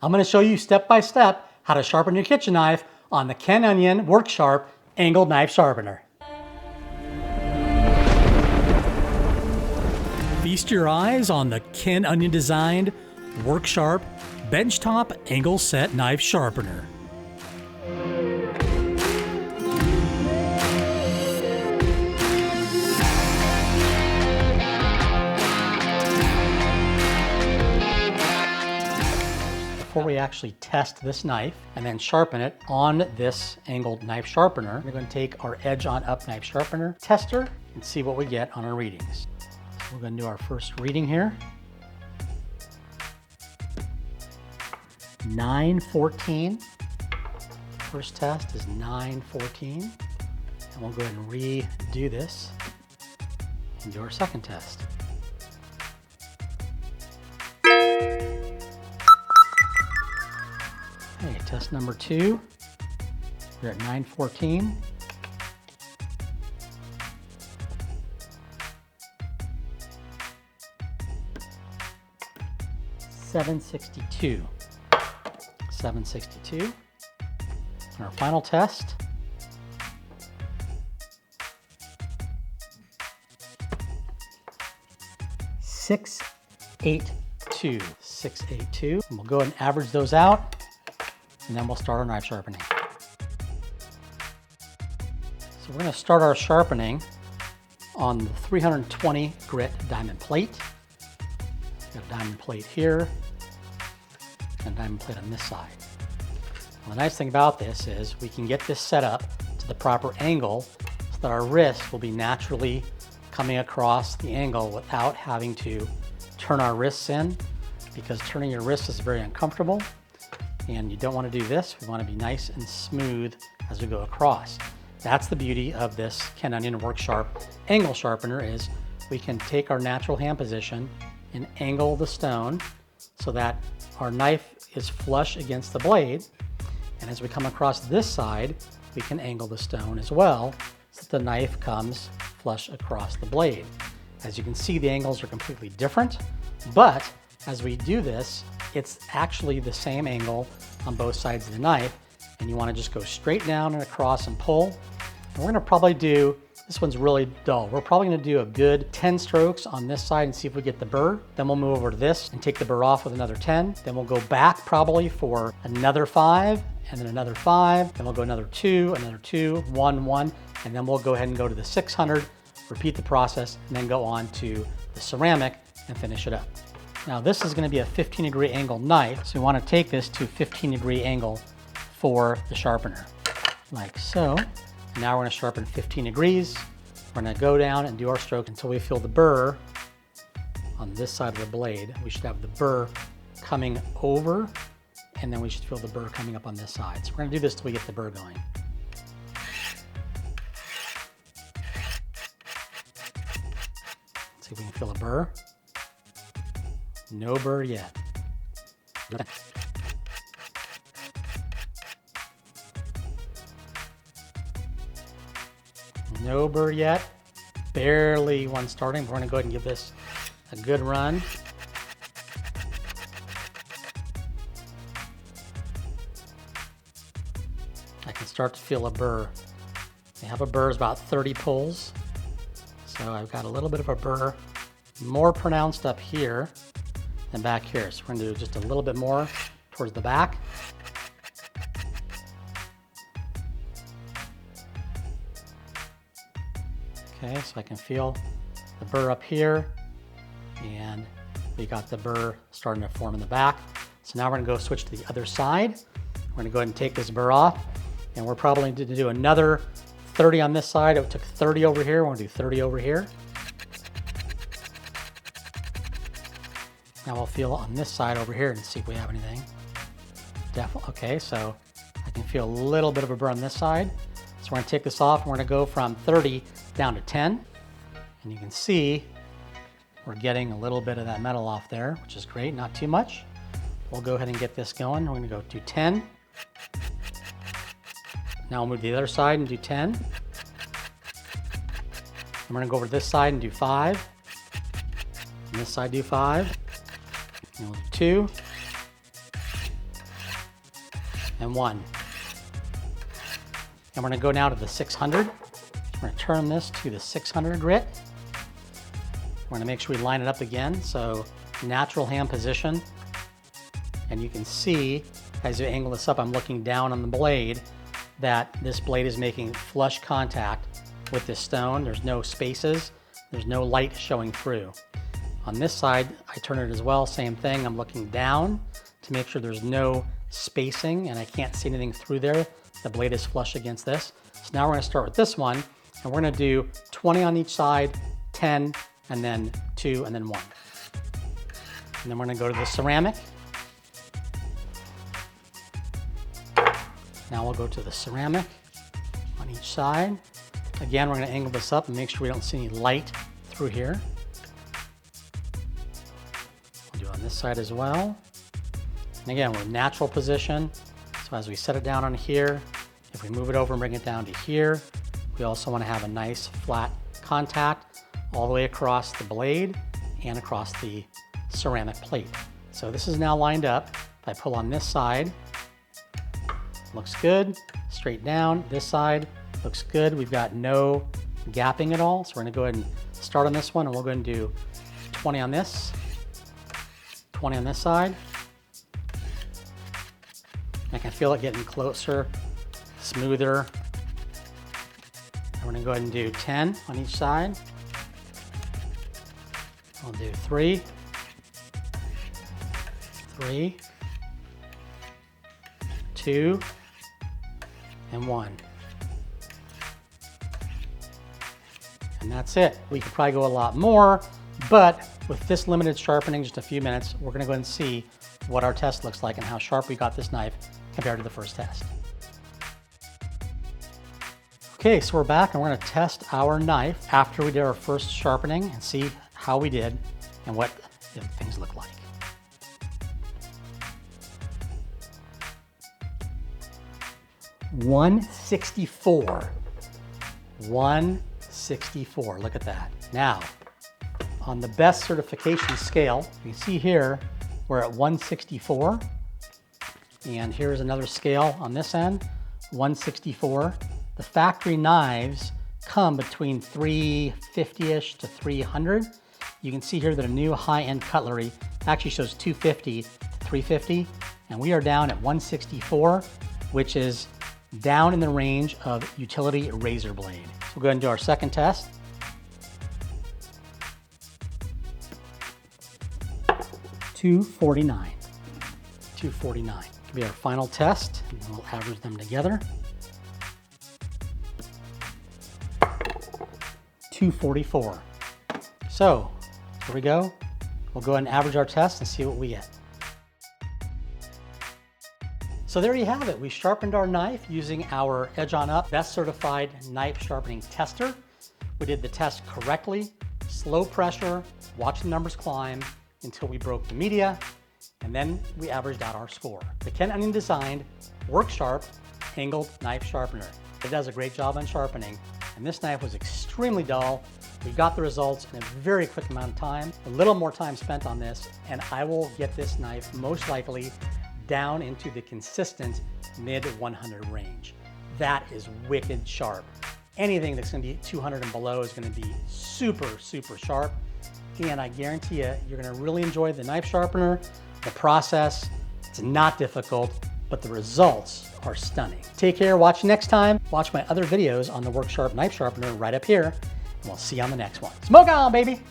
I'm going to show you step by step how to sharpen your kitchen knife on the Ken Onion Work Sharp Angled Knife Sharpener. Feast your eyes on the Ken Onion designed Work Sharp Benchtop Angle Set Knife Sharpener. Before we actually test this knife and then sharpen it on this angled knife sharpener, we're going to take our edge on up knife sharpener tester and see what we get on our readings. So we're going to do our first reading here. 914. First test is 914. And we'll go ahead and redo this and do our second test. Okay, test number 2. We're at 914. $762. 762. And our final test. 682. 682. And we'll go ahead and average those out, and then we'll start our knife sharpening. So we're going to start our sharpening on the 320 grit diamond plate. We've got a diamond plate here and a diamond plate on this side. Well, the nice thing about this is we can get this set up to the proper angle so that our wrist will be naturally coming across the angle without having to turn our wrists in, because turning your wrists is very uncomfortable. And you don't want to do this. We want to be nice and smooth as we go across. That's the beauty of this Ken Onion Work Sharp Angle Sharpener, is we can take our natural hand position and angle the stone so that our knife is flush against the blade. And as we come across this side, we can angle the stone as well so that the knife comes flush across the blade. As you can see, the angles are completely different, but as we do this, it's actually the same angle on both sides of the knife, and you want to just go straight down and across and pull. And we're going to probably do, this one's really dull, we're probably going to do a good 10 strokes on this side and see if we get the burr. Then we'll move over to this and take the burr off with another 10. Then we'll go back probably for another 5, and then another 5. Then we'll go another 2, 1, 1, and then we'll go ahead and go to the 600, repeat the process, and then go on to the ceramic and finish it up. Now this is going to be a 15-degree angle knife, so we want to take this to 15-degree angle for the sharpener, like so. Now we're going to sharpen 15 degrees. We're going to go down and do our stroke until we feel the burr on this side of the blade. We should have the burr coming over, and then we should feel the burr coming up on this side. So we're going to do this till we get the burr going. Let's see if we can feel a burr. No burr yet. No burr yet. Barely one starting. We're going to go ahead and give this a good run. I can start to feel a burr. I have a burr is about 30 pulls. So I've got a little bit of a burr, more pronounced up here than back here. So we're going to do just a little bit more towards the back. Okay, so I can feel the burr up here, and we got the burr starting to form in the back. So now we're going to go switch to the other side. We're going to go ahead and take this burr off, and we're probably going to do another 30 on this side. It took 30 over here. We're going to do 30 over here. Now we'll feel on this side over here and see if we have anything. Definitely. Okay, so I can feel a little bit of a burr on this side. So we're going to take this off, and we're going to go from 30 down to 10. And you can see we're getting a little bit of that metal off there, which is great, not too much. We'll go ahead and get this going. We're going to go to 10. Now we'll move to the other side and do 10. And we're going to go over to this side and do 5. And this side do 5. And we'll do 2. and 1. And we're going to go now to the 600. We're going to turn this to the 600 grit. We're going to make sure we line it up again, so natural hand position. And you can see, as you angle this up, I'm looking down on the blade, that this blade is making flush contact with this stone. There's no spaces, there's no light showing through. On this side, I turn it as well, same thing. I'm looking down to make sure there's no spacing and I can't see anything through there. The blade is flush against this. So now we're going to start with this one, and we're going to do 20 on each side, 10, and then 2, and then 1. And then we're going to go to the ceramic. Now we'll go to the ceramic on each side. Again, we're going to angle this up and make sure we don't see any light through here. We'll do on this side as well. And again, we're in natural position. So as we set it down on here, if we move it over and bring it down to here, we also want to have a nice flat contact all the way across the blade and across the ceramic plate. So this is now lined up. If I pull on this side, looks good. Straight down, this side looks good. We've got no gapping at all. So we're going to go ahead and start on this one, and we'll go ahead and do 20 on this, 20 on this side. I can feel it getting closer, smoother. And we're going to go ahead and do 10 on each side. I'll do 3, 3, 2, and 1. And that's it. We could probably go a lot more, but with this limited sharpening, just a few minutes, we're going to go ahead and see what our test looks like and how sharp we got this knife compared to the first test. Okay, so we're back and we're going to test our knife after we did our first sharpening and see how we did and what things look like. $164. $164. Look at that. Now, on the best certification scale, you can see here we're at 164. And here's another scale on this end, 164. The factory knives come between 350-ish to 300. You can see here that a new high-end cutlery actually shows 250 to 350, and we are down at 164, which is down in the range of utility razor blade. So we'll go ahead and do our second test. $249. $249. Will be our final test, and we'll average them together. 244. So here we go. We'll go ahead and average our test and see what we get. So there you have it. We sharpened our knife using our Edge On Up Best Certified Knife Sharpening Tester. We did the test correctly, slow pressure, watch the numbers climb until we broke the media, and then we averaged out our score. The Ken Onion designed, work sharp, angled knife sharpener. It does a great job on sharpening, and this knife was extremely dull. We got the results in a very quick amount of time. A little more time spent on this, and I will get this knife most likely down into the consistent mid 100 range. That is wicked sharp. Anything that's gonna be 200 and below is gonna be super, super sharp. And I guarantee you, you're gonna really enjoy the knife sharpener. The process, it's not difficult, but the results are stunning. Take care, watch next time. Watch my other videos on the Work Sharp Knife Sharpener right up here, and we'll see you on the next one. Smoke on, baby!